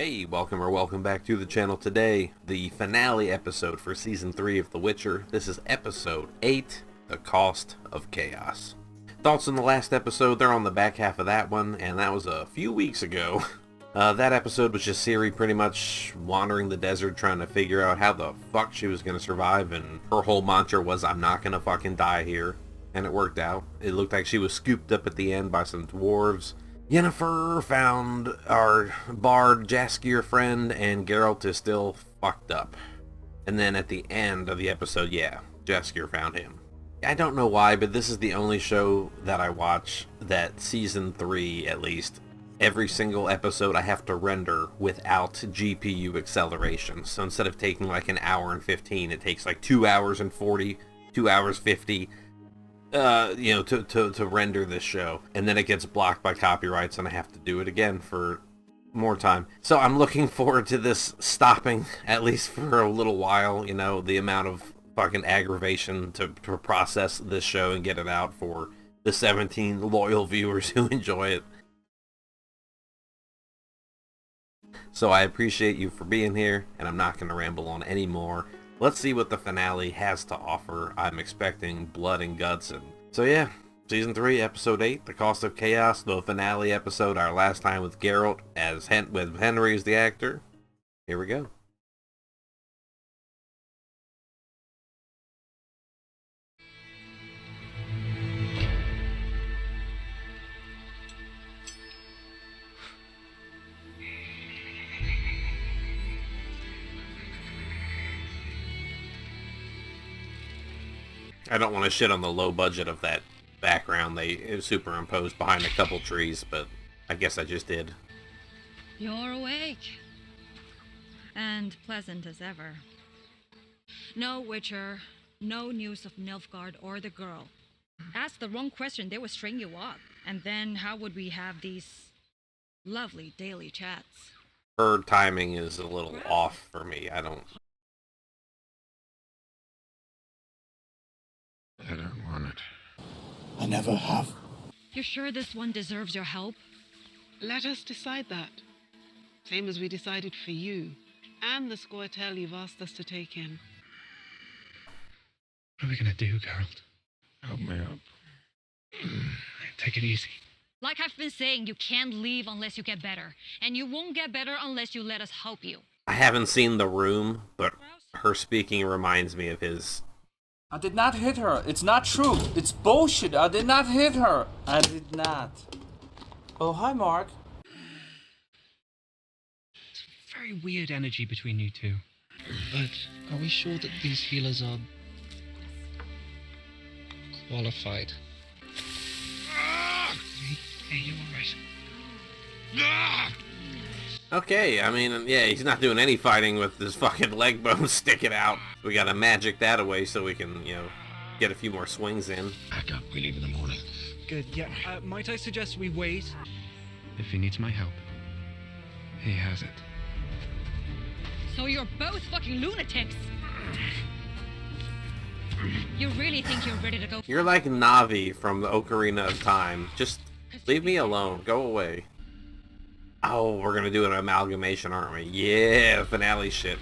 Hey, welcome back to the channel today. The finale episode for Season 3 of The Witcher. This is Episode 8, The Cost of Chaos. Thoughts on the last episode, they're on the back half of that one, and that was a few weeks ago. That episode was just Ciri pretty much wandering the desert trying to figure out how the fuck she was going to survive, and her whole mantra was, I'm not going to fucking die here. And it worked out. It looked like she was scooped up at the end by some dwarves. Yennefer found our bard Jaskier friend, and Geralt is still fucked up. And then at the end of the episode, yeah, Jaskier found him. I don't know why, but this is the only show that I watch that Season 3, at least, every single episode I have to render without GPU acceleration. So instead of taking like an hour and 15, it takes like 2 hours and 40, 2 hours 50, to render this show, and then it gets blocked by copyrights and I have to do it again for more time. So I'm looking forward to this stopping, at least for a little while. You know, the amount of fucking aggravation to process this show and get it out for the 17 loyal viewers who enjoy it. So I appreciate you for being here, and I'm not going to ramble on anymore. Let's see what the finale has to offer. I'm expecting blood and guts. And so yeah, Season 3, Episode 8, The Cost of Chaos, the finale episode, our last time with Geralt with Henry as the actor. Here we go. I don't want to shit on the low budget of that background they superimposed behind a couple trees, but I guess I just did. You're awake. And pleasant as ever. No, Witcher. No news of Nilfgaard or the girl. Ask the wrong question, they will string you up. And then how would we have these lovely daily chats? Her timing is a little off for me. I don't want it. I never have. You're sure this one deserves your help? Let us decide that. Same as we decided for you. And the Scoia'tael you've asked us to take in. What are we gonna do, Geralt? Help me up. Take it easy. Like I've been saying, you can't leave unless you get better. And you won't get better unless you let us help you. I haven't seen The Room, but her speaking reminds me of his. I did not hit her. It's not true. It's bullshit. I did not hit her. I did not. Oh, hi, Mark. Very weird energy between you two. But are we sure that these healers are qualified? Hey, you alright? Okay, I mean, yeah, he's not doing any fighting with his fucking leg bones sticking out. We gotta magic that away so we can, get a few more swings in. Pack up. We leave in the morning. Good, yeah. Might I suggest we wait? If he needs my help, he has it. So you're both fucking lunatics. You really think you're ready to go? You're like Navi from the Ocarina of Time. Just leave me alone. Go away. Oh, we're gonna do an amalgamation, aren't we? Yeah, finale shit.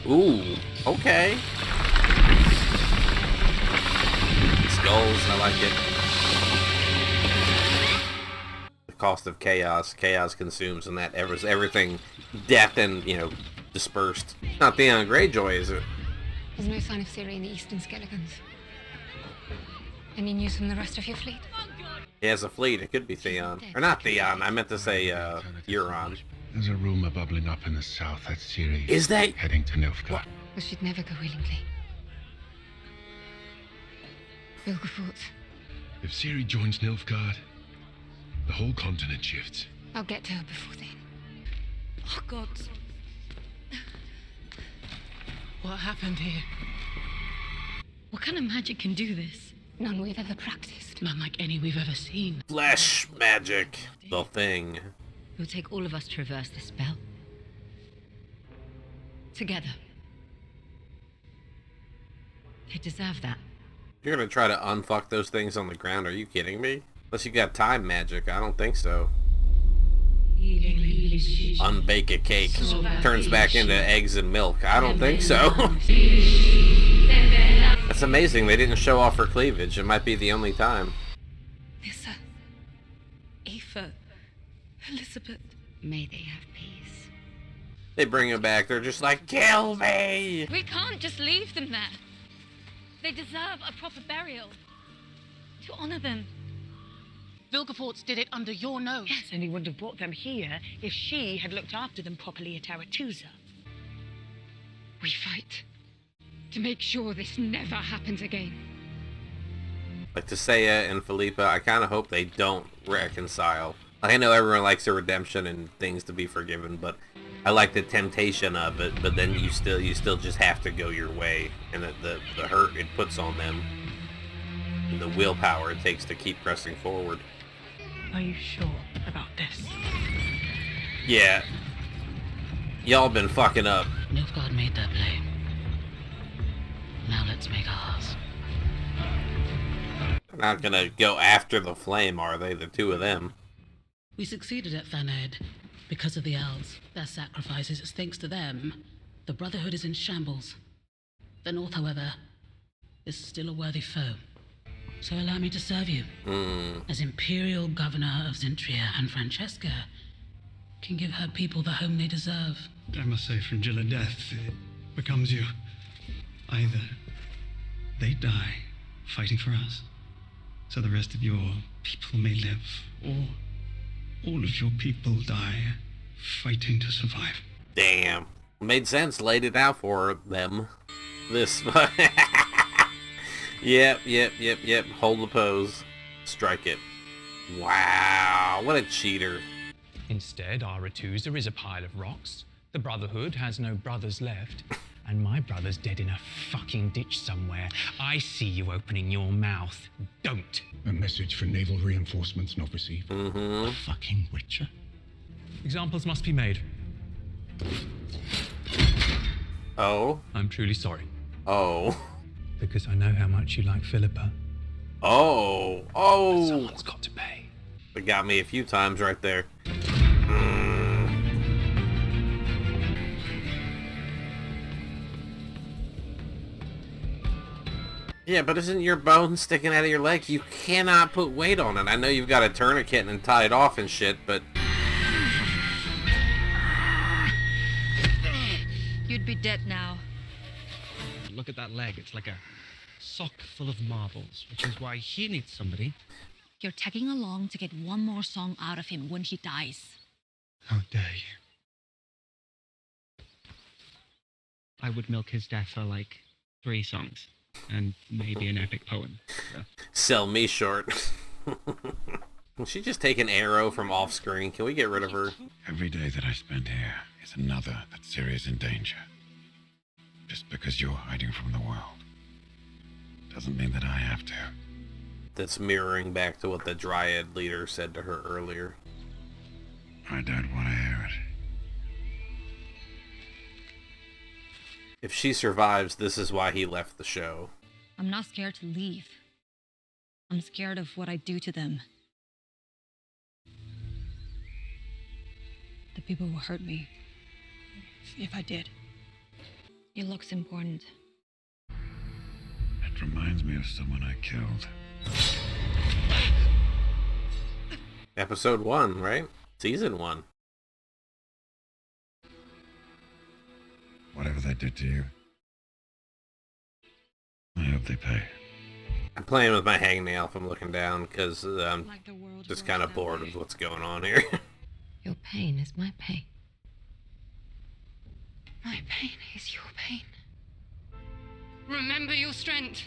Ooh, okay. Skulls, I like it. The cost of chaos. Chaos consumes, and that everything, death and, dispersed. Not Theon Greyjoy, is it? There's no sign of Ciri in the eastern skeletons. Any news from the rest of your fleet? He has a fleet. It could be Theon. Or not Theon. I meant to say, Euron. There's a rumor bubbling up in the south that Ciri Is that... heading to Nilfgaard. But she'd never go willingly. Vilgefortz, If Ciri joins Nilfgaard, the whole continent shifts. I'll get to her before then. Oh, God. What happened here? What kind of magic can do this? None we've ever practiced. None like any we've ever seen. Flesh magic. The thing. It will take all of us to reverse this spell. Together. They deserve that. You're gonna try to unfuck those things on the ground? Are you kidding me? Unless you got time magic, I don't think so. Unbake a cake. Turns back into eggs and milk. I don't think so. That's amazing. They didn't show off her cleavage. It might be the only time. Nissa, Aoife, Elizabeth. May they have peace. They bring him back. They're just like, kill me! We can't just leave them there. They deserve a proper burial. To honor them. Vilgefortz did it under your nose. Yes, and he wouldn't have brought them here if she had looked after them properly at Aretuza. We fight to make sure this never happens again. Like Tissaia and Philippa, I kind of hope they don't reconcile. I know everyone likes a redemption and things to be forgiven, but I like the temptation of it. But then you still just have to go your way, and the hurt it puts on them, and the willpower it takes to keep pressing forward. Are you sure about this? Yeah. Y'all been fucking up. Nilfgaard made their play. Now let's make ours. They're not gonna go after the flame, are they? The two of them. We succeeded at Thaned because of the elves, their sacrifices. It's thanks to them. The Brotherhood is in shambles. The North, however, is still a worthy foe. So allow me to serve you. As Imperial Governor of Zintria, and Francesca can give her people the home they deserve. I must say, Fringilla, death, it becomes you. Either they die fighting for us, so the rest of your people may live, or all of your people die fighting to survive. Damn. Made sense. Laid it out for them. This. Yep. Hold the pose. Strike it. Wow. What a cheater. Instead, Aretuza is a pile of rocks. The Brotherhood has no brothers left. And my brother's dead in a fucking ditch somewhere. I see you opening your mouth. Don't. A message for naval reinforcements not received. Mm-hmm. Fucking Witcher. Examples must be made. Oh. I'm truly sorry. Oh. Because I know how much you like Philippa. Oh. Someone's got to pay. It got me a few times right there. Yeah, but isn't your bone sticking out of your leg? You cannot put weight on it. I know you've got a tourniquet and tie it off and shit, but... You'd be dead now. Look at that leg. It's like a sock full of marbles, which is why he needs somebody. You're tagging along to get one more song out of him when he dies. How dare you? I would milk his death for like 3 songs. And maybe an epic poem. So. Sell me short. Will she just take an arrow from off screen? Can we get rid of her? Every day that I spend here is another that Ciri's in danger. Just because you're hiding from the world doesn't mean that I have to. That's mirroring back to what the Dryad leader said to her earlier. I don't want to hear it. If she survives, this is why he left the show. I'm not scared to leave. I'm scared of what I do to them. The people who hurt me. If I did. It looks important. It reminds me of someone I killed. Episode 1, right? Season 1. Whatever they did to you, I hope they pay. I'm playing with my hangnail if I'm looking down, because I'm Like the world just works kind of that bored way. with what's going on here. Your pain is my pain. My pain is your pain. Remember your strength.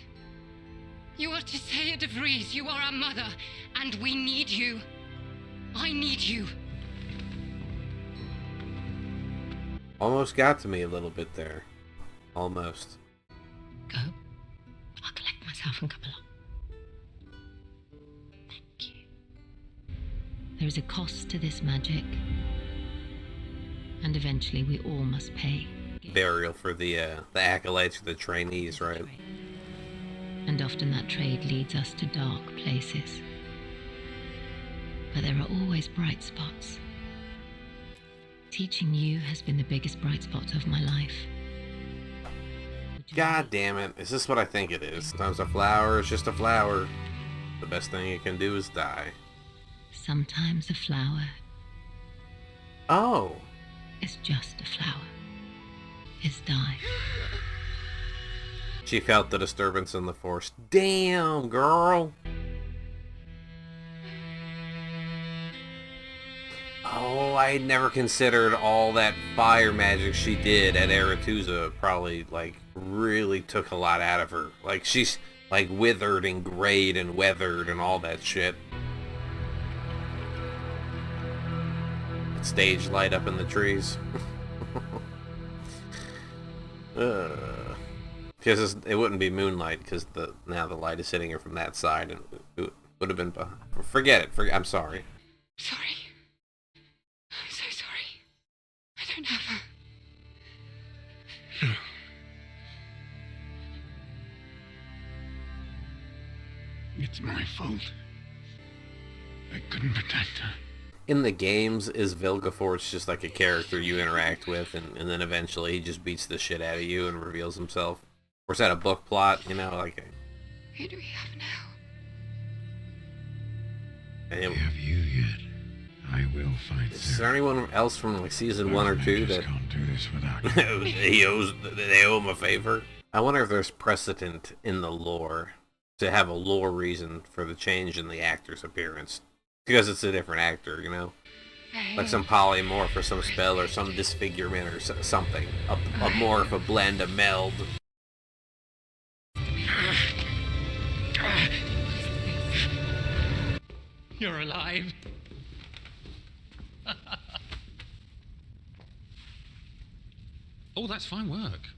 You are Tissaia de Vries. You are our mother, and we need you. I need you. Almost got to me a little bit there. Almost. Go. I'll collect myself and come along. Thank you. There is a cost to this magic. And eventually we all must pay. Burial for the acolytes, or the trainees, right? And often that trade leads us to dark places. But there are always bright spots. Teaching you has been the biggest bright spot of my life. God damn it. Is this what I think it is? Sometimes a flower is just a flower. The best thing it can do is die. Sometimes a flower Oh. is just a flower. Is die. She felt the disturbance in the force. Damn, girl. Oh, I had never considered all that fire magic she did at Aretuza probably, like, really took a lot out of her. Like, she's, like, withered and grayed and weathered and all that shit. Stage light up in the trees. Because it wouldn't be moonlight, because now the light is hitting her from that side, and it would have been... Forget it. I'm sorry. Sorry. I'm so sorry. I don't have her. No. It's my fault. I couldn't protect her. In the games, is Vilgefortz just like a character you interact with, and then eventually he just beats the shit out of you and reveals himself? Or is that a book plot, you know, like... Who do we have now? We have you yet. I will find Is there anyone else from like season 1 or 2 that... can't do this without they owe him a favor? I wonder if there's precedent in the lore to have a lore reason for the change in the actor's appearance. Because it's a different actor, you know? Like some polymorph or some spell or some disfigurement or something. A morph, a blend, a meld. You're alive. Oh, that's fine work.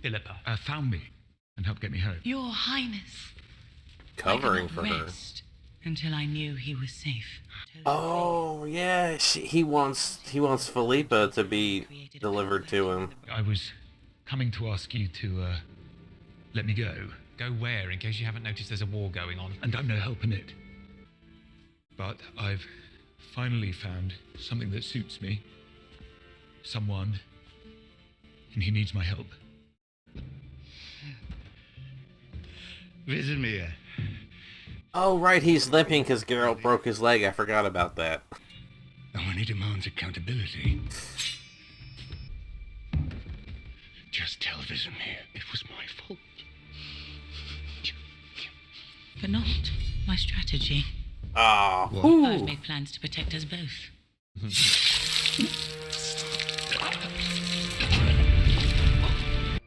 Philippa. Found me and helped get me home. Your Highness. Covering I for could not her. rest until I knew he was safe. Oh, yeah, he wants Philippa to be delivered to him. I was coming to ask you to, let me go. Go where, in case you haven't noticed there's a war going on? And I'm no help in it. But I've finally found something that suits me. Someone. And he needs my help. Vesemir. Oh, right, he's limping because Geralt broke his leg. I forgot about that. And when he demands accountability, just tell Vesemir it was my fault. But not my strategy. Oh, I've made plans to protect us both.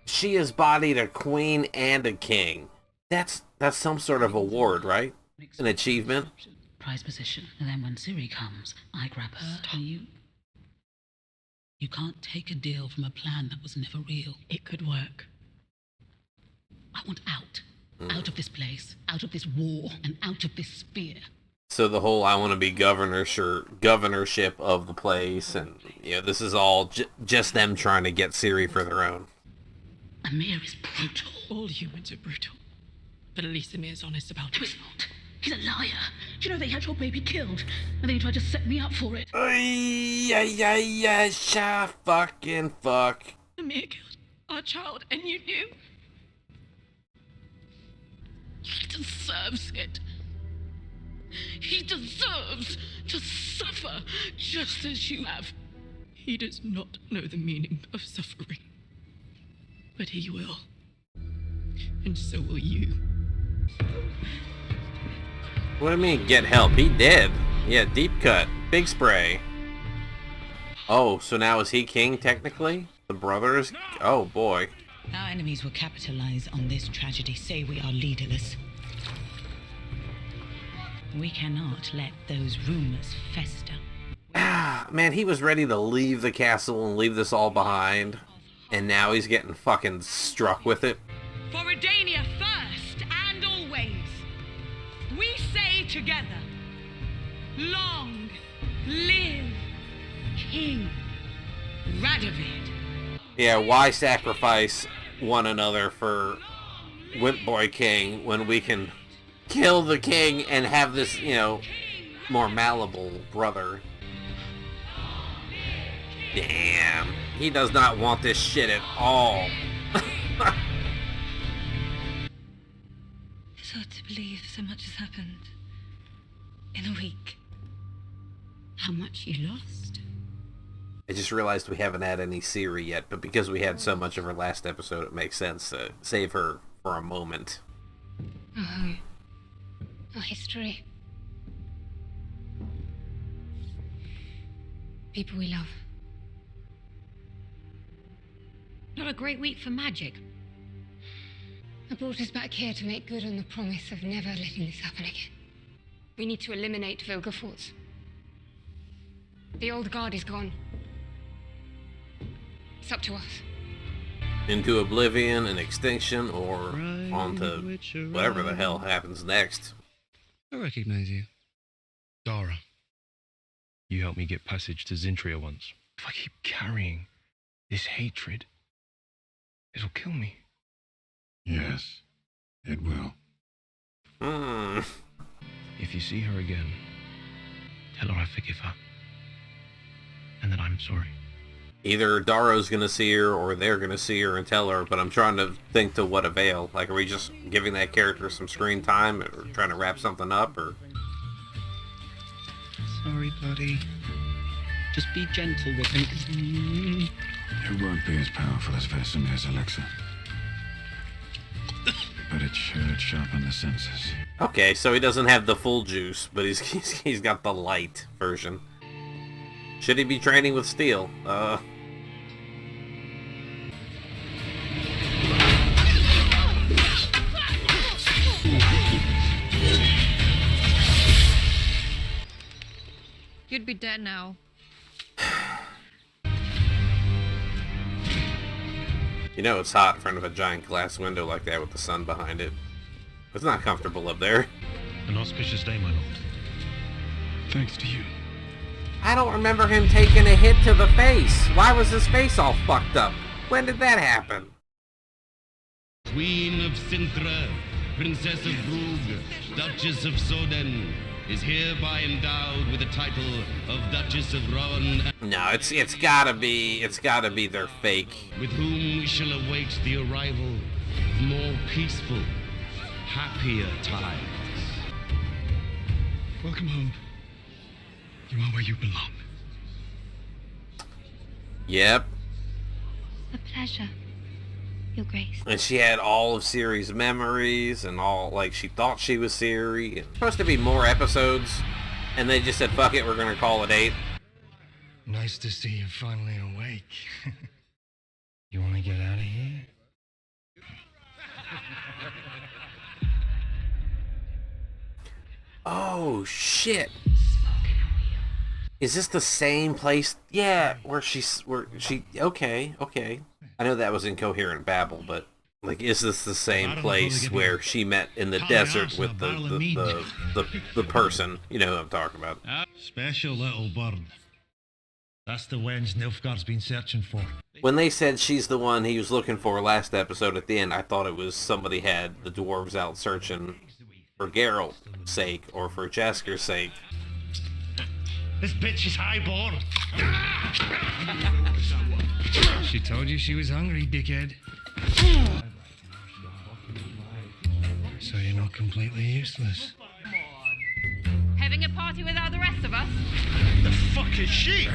she has bodied a queen and a king. That's some sort of award, right? An achievement. Prize position. And then when Ciri comes, I grab her and you... You can't take a deal from a plan that was never real. It could work. I want out. Out of this place, out of this war, and out of this sphere. So the whole I want to be governorship of the place, and this is all just them trying to get Ciri for their own. Amir is brutal. All humans are brutal. But at least Amir's honest about it. No, he's not. He's a liar. Do you know they had your baby killed? And then he tried to set me up for it. Fucking fuck. Amir killed our child, and you knew? He deserves it. He deserves to suffer just as you have. He does not know the meaning of suffering. But he will. And so will you. What do you mean, get help? He did. Yeah, deep cut. Big spray. Oh, so now is he king, technically? The brothers? Oh, boy. Our enemies will capitalize on this tragedy, say we are leaderless. We cannot let those rumors fester. Man, he was ready to leave the castle and leave this all behind. And now he's getting fucking struck with it. For Redania first and always, we say together, long live King Radovid. Yeah, why sacrifice one another for Wimp Boy King when we can kill the king and have this, more malleable brother? Damn. He does not want this shit at all. It's hard to believe so much has happened in a week. How much you lost? I just realized we haven't had any Ciri yet, but because we had so much of her last episode, it makes sense to save her for a moment. Our home. Our history. People we love. Not a great week for magic. I brought us back here to make good on the promise of never letting this happen again. We need to eliminate Vilgefortz. The old guard is gone. It's up to us. Into oblivion and extinction, or onto whatever the hell happens next. I recognize you. Dara. You helped me get passage to Zintria once. If I keep carrying this hatred, it'll kill me. Yes, it will. If you see her again, tell her I forgive her. And that I'm sorry. Either Daro's gonna see her, or they're gonna see her and tell her, but I'm trying to think to what avail. Like, are we just giving that character some screen time, or trying to wrap something up, or... Sorry, buddy. Just be gentle with him. It won't be as powerful as Vesemir's elixir. But it should sharpen the senses. Okay, so he doesn't have the full juice, but he's got the light version. Should he be training with steel? You'd be dead now. You know it's hot in front of a giant glass window like that with the sun behind it. It's not comfortable up there. An auspicious day, my lord. Thanks to you. I don't remember him taking a hit to the face. Why was his face all fucked up? When did that happen? Queen of Sintra, Princess of Brugge, Duchess of Soden, is hereby endowed with the title of Duchess of Rohan. No, it's gotta be they're fake. With whom we shall await the arrival of more peaceful, happier times. Welcome home. You are where you belong. Yep. A pleasure, Your Grace. And she had all of Ciri's memories and all, like, she thought she was Ciri. It's supposed to be more episodes, and they just said, fuck it, we're gonna call it 8. Nice to see you finally awake. You want to get out of here? Oh, shit. Is this the same place? Yeah, where she, okay. I know that was incoherent babble, but, like, is this the same place where she met in the desert with the person? You know who I'm talking about. Special little bird. That's the wench Nilfgaard's been searching for. When they said she's the one he was looking for last episode at the end, I thought it was somebody had the dwarves out searching for Geralt's sake or for Jasker's sake. This bitch is highborn. She told you she was hungry, dickhead. So you're not completely useless. Having a party without the rest of us? The fuck is she?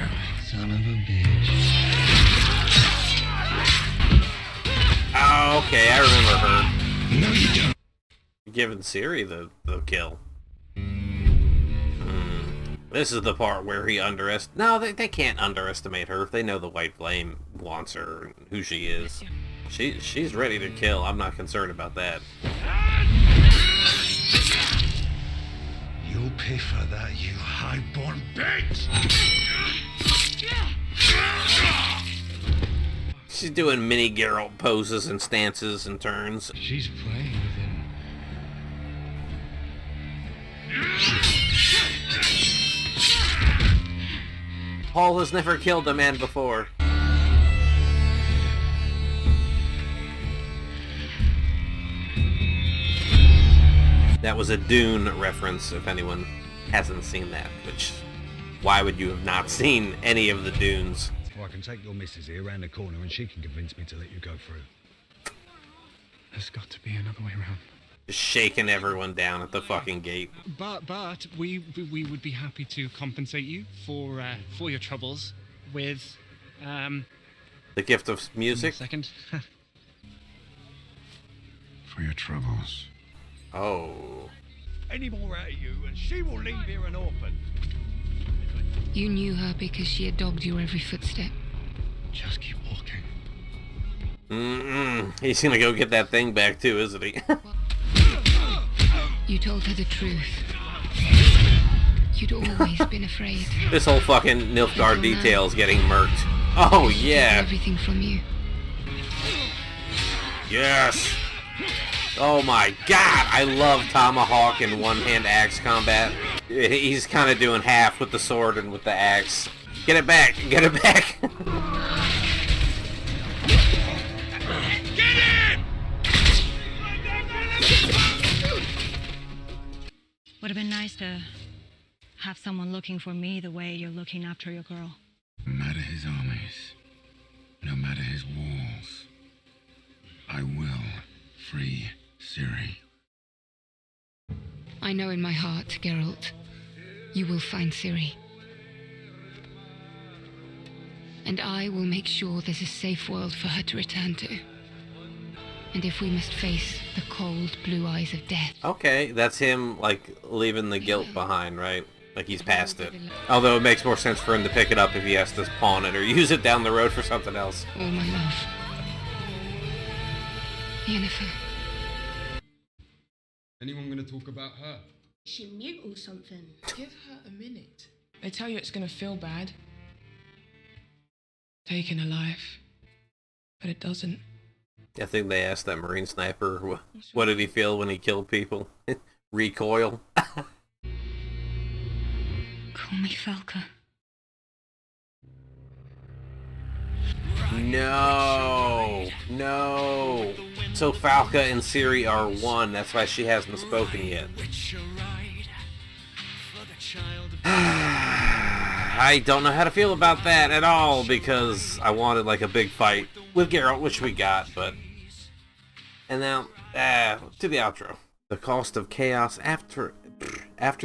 Son of a bitch. Oh, okay, I remember her. No, you don't. Giving Ciri the kill. This is the part where he No, they can't underestimate her. If they know the White Flame wants her and who she is. She's ready to kill. I'm not concerned about that. You'll pay for that, you highborn bitch! She's doing mini Geralt poses and stances and turns. She's playing with him. Paul has never killed a man before. That was a Dune reference, if anyone hasn't seen that, which, why would you have not seen any of the Dunes? or I can take your missus here round the corner and she can convince me to let you go through. There's got to be another way around. Just shaking everyone down at the fucking gate. But we would be happy to compensate you for your troubles with the gift of music. Second. For your troubles. Oh. Any more out of you, and she will leave here an orphan. You knew her because she had dogged your every footstep. Just keep walking. He's gonna go get that thing back too, isn't he? You told her the truth. You'd always been afraid. This whole fucking Nilfgaard detail is getting murked. Oh yeah. Everything from you. Yes. Oh my god, I love tomahawk and one-hand axe combat. He's kind of doing half with the sword and with the axe. Get it back! Get it back! Get in! Would have been nice to have someone looking for me the way you're looking after your girl. No matter his armies, no matter his walls, I will free Ciri. I know in my heart, Geralt, you will find Ciri. And I will make sure there's a safe world for her to return to. And if we must face the cold blue eyes of death... Okay, that's him, like, leaving the guilt behind, right? Like, he's past it. Although it makes more sense for him to pick it up if he has to pawn it or use it down the road for something else. All my love. Yennefer. Anyone gonna talk about her? Is she mute or something? Give her a minute. They tell you it's gonna feel bad. Taking a life. But it doesn't. I think they asked that Marine sniper, what did he feel when he killed people? Recoil. Call me Falca. No, no. So Falca and Ciri are one. That's why she hasn't spoken yet. I don't know how to feel about that at all because I wanted like a big fight with Geralt, which we got, but... And now, to the outro. The cost of chaos after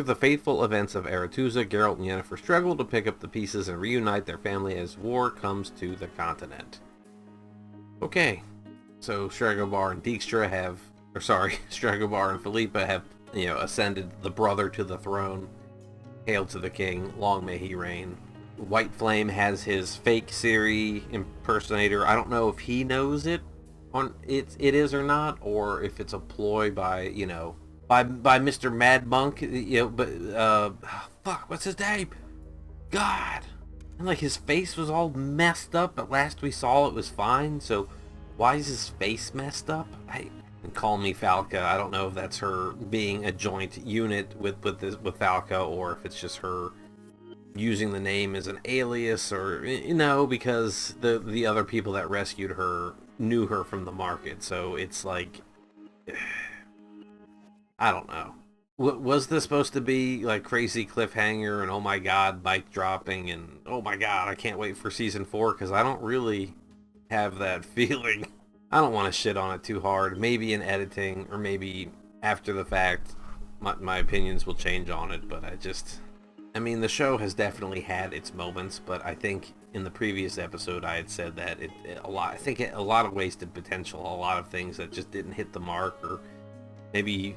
the fateful events of Aretuza, Geralt and Yennefer struggle to pick up the pieces and reunite their family as war comes to the continent. Okay, so Stragobar and Dijkstra have, Stragobar and Philippa have, ascended the brother to the throne. Hail to the king, long may he reign. White Flame has his fake Ciri impersonator. I don't know if he knows it is or not, or if it's a ploy by, by Mr. Mad Monk, fuck, what's his name? God. And like his face was all messed up, but last we saw it was fine, so why is his face messed up? And call me Falca. I don't know if that's her being a joint unit with Falca, or if it's just her using the name as an alias, or because the other people that rescued her knew her from the market. So it's like, I don't know. Was this supposed to be like crazy cliffhanger and oh my god mic dropping and oh my god I can't wait for season 4? Because I don't really have that feeling. I don't want to shit on it too hard. Maybe in editing or maybe after the fact my opinions will change on it, but I mean, the show has definitely had its moments, but I think in the previous episode I had said that a lot of wasted potential, a lot of things that just didn't hit the mark, or maybe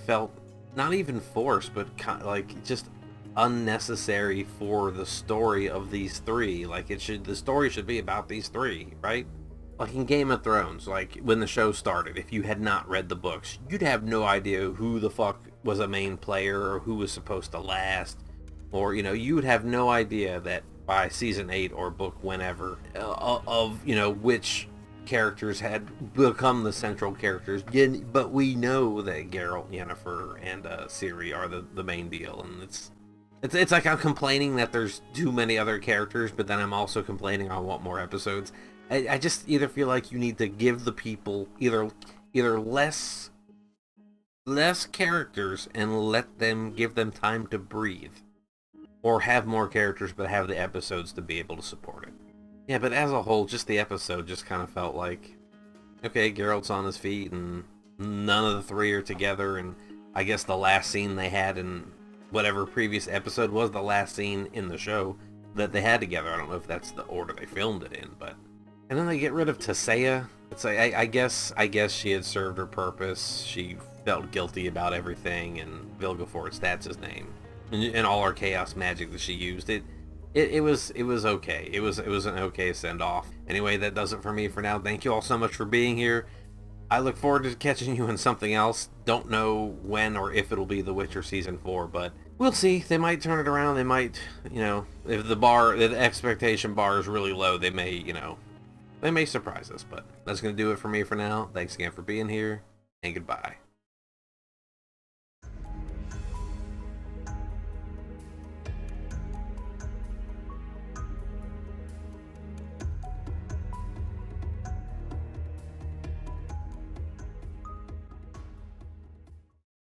felt not even forced, but kind of like just unnecessary for the story of these three. Like the story should be about these three, right? Like in Game of Thrones, like when the show started, if you had not read the books, you'd have no idea who the fuck was a main player or who was supposed to last. Or, you would have no idea that by season 8 or book whenever of which characters had become the central characters. But we know that Geralt, Yennefer, and Ciri are the main deal. And it's like I'm complaining that there's too many other characters, but then I'm also complaining I want more episodes. I just either feel like you need to give the people either less characters and give them time to breathe, or have more characters but have the episodes to be able to support it. Yeah, but as a whole, just the episode just kind of felt like, okay, Geralt's on his feet, and none of the three are together, and I guess the last scene they had in whatever previous episode was the last scene in the show that they had together. I don't know if that's the order they filmed it in, but... And then they get rid of Tisea. It's like, I guess she had served her purpose. She felt guilty about everything, and Vilgefortz, that's his name. And all our chaos magic that she used, it was okay. It was an okay send-off. Anyway, that does it for me for now. Thank you all so much for being here. I look forward to catching you in something else. Don't know when or if it'll be The Witcher Season 4, but we'll see. They might turn it around. They might, you know, if the expectation bar is really low, they may, you know, they may surprise us. But that's going to do it for me for now. Thanks again for being here, and goodbye.